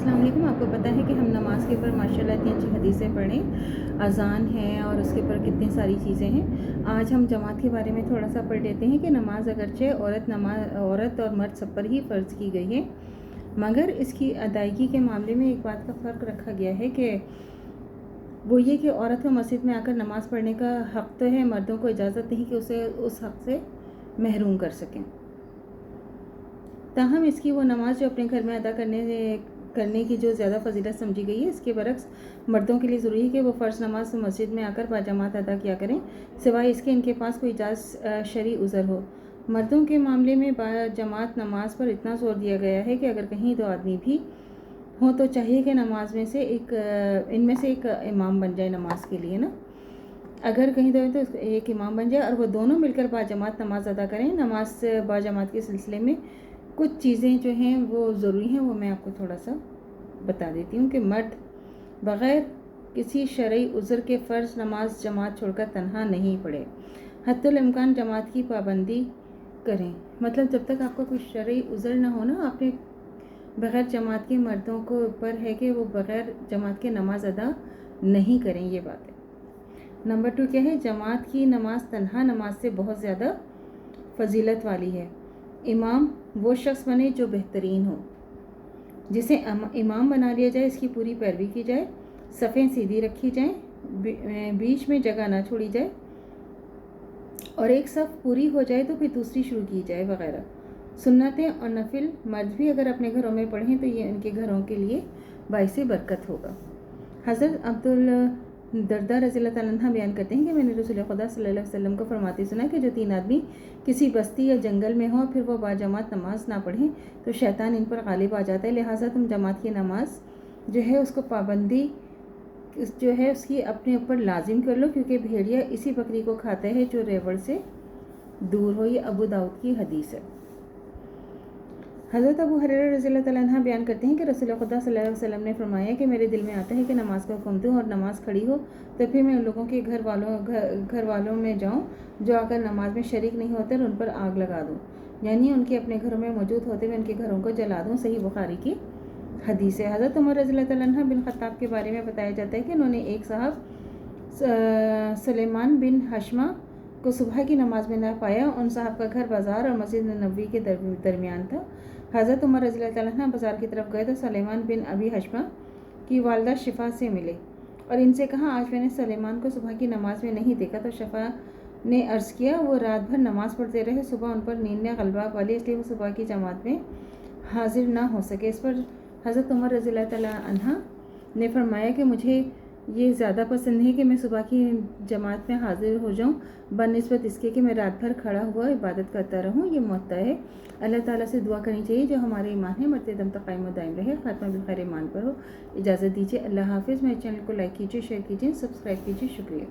अस्सलाम वालेकुम। आपको पता है कि हम नमाज़ के ऊपर माशाल्लाह इतनी अच्छी हदीसें पढ़ें, अज़ान है और उसके ऊपर कितनी सारी चीज़ें हैं। आज हम जमात के बारे में थोड़ा सा पढ़ लेते हैं कि नमाज अगरचे औरत और मर्द सब पर ही फ़र्ज़ की गई है, मगर इसकी अदायगी के मामले में एक बात का फ़र्क रखा गया है कि वो ये कि औरत को मस्जिद में आकर नमाज़ पढ़ने का हक़ तो है, मर्दों को इजाज़त नहीं कि उसे उस हक़ से महरूम कर सकें। ताहम इसकी वो नमाज जो अपने घर में अदा करने की जो ज़्यादा फजीलत समझी गई है, इसके बरक्स मर्दों के लिए ज़रूरी है कि वो फ़र्ज़ नमाज मस्जिद में आकर बाजमात अदा किया करें, सिवाय इसके इनके पास कोई जायज़ शरई उज़र हो। मर्दों के मामले में बाजमात नमाज पर इतना जोर दिया गया है कि अगर कहीं दो आदमी भी हों तो चाहिए कि नमाज में से इनमें से एक इमाम बन जाए नमाज के लिए ना। अगर कहीं दो तो एक इमाम बन जाए और वो दोनों मिलकर बाजमात नमाज अदा करें। नमाज बाजमात के सिलसिले में कुछ चीज़ें जो हैं वो ज़रूरी हैं, वो मैं आपको थोड़ा सा बता देती हूँ कि मर्द बग़ैर किसी शरई उज़र के फ़र्ज़ नमाज जमात छोड़कर तन्हा नहीं पढ़े। हत्तुल इम्कान जमात की पाबंदी करें, मतलब जब तक आपका कोई शरई उज़र ना हो ना, आपने बग़ैर जमात के मर्दों को ऊपर है कि वो बग़ैर जमात के नमाज अदा नहीं करें, ये बात है। नंबर 2 क्या है? जमात की नमाज तन्हा नमाज से बहुत ज़्यादा फजीलत वाली है। इमाम वो शख्स बने जो बेहतरीन हो, जिसे इमाम बना लिया जाए, इसकी पूरी पैरवी की जाए, सफ़ें सीधी रखी जाएं, बीच में जगह ना छोड़ी जाए, और एक सफ़ पूरी हो जाए तो फिर दूसरी शुरू की जाए वगैरह। सुन्नतें और नफिल मर्द भी अगर अपने घरों में पढ़ें तो ये उनके घरों के लिए बाइसे बरकत होगा। हज़रत अब्दुल दर्दा रज़ियल्लाहु ताला अन्हा बयान करते हैं कि मैंने रसूल खुदा सल्लल्लाहु अलैहि वसल्लम को फरमाते सुना कि जो 3 आदमी किसी बस्ती या जंगल में हो फिर वो बाजमात नमाज ना पढ़ें तो शैतान इन पर गालिब आ जाता है। लिहाजा तुम जमात की नमाज जो है उसको पाबंदी जो है उसकी अपने ऊपर लाजिम कर लो, क्योंकि भेड़िया इसी बकरी को खाता है जो रेवड़ से दूर हो। ये अबू दाऊद की हदीस है। हज़रत अबू हुरैरा रज़ियल्लाहु ताला अन्हु बयान करते हैं कि रसूल खुदा सल्लल्लाहु अलैहि वसल्लम ने फरमाया कि मेरे दिल में आता है कि नमाज का हुक्म दूँ और नमाज खड़ी हो तो फिर मैं उन लोगों के घर वालों में जाऊँ जो आकर नमाज में शरीक नहीं होते और उन पर आग लगा दूँ, यानी उनके अपने घरों में मौजूद होते हुए उनके घरों को जला दूँ। सही बुखारी की हदीस है। हज़रत उमर रज़ियल्लाहु ताला अन्हु बिन खत्ताब के बारे में बताया जाता है कि उन्होंने एक साहब सुलेमान बिन हशमा को सुबह की नमाज में ना पाया। उन साहब का घर बाज़ार और मस्जिद नबवी के दरमियान था। हज़रत उमर रज़ियल्लाहु ताला अन्हु बाज़ार की तरफ गए तो सुलेमान बिन अबी हशमा की वालदा शिफा से मिले और इनसे कहा, आज मैंने सुलेमान को सुबह की नमाज में नहीं देखा। तो शिफा ने अर्ज़ किया, वो रात भर नमाज़ पढ़ते रहे, सुबह उन पर नींद ने गलबा पा लिया, इसलिए वो सुबह की जमात में हाजिर ना हो सके। इस पर हज़रत उमर रज़ियल्लाहु ताला अन्हु ने फरमाया कि मुझे ये ज़्यादा पसंद है कि मैं सुबह की जमात में हाजिर हो जाऊँ बनिस्बत इसके कि मैं रात भर खड़ा हुआ इबादत करता रहूँ। ये मुअत्ता है। अल्लाह ताला से दुआ करनी चाहिए जो हमारे ईमान है मरते दम तक कायम दायम रहे, खात्मा बिल खैर ईमान पर हो। इजाज़त दीजिए। अल्लाह हाफ़िज़। मेरे चैनल को लाइक कीजिए, शेयर कीजिए, सब्सक्राइब कीजिए। शुक्रिया।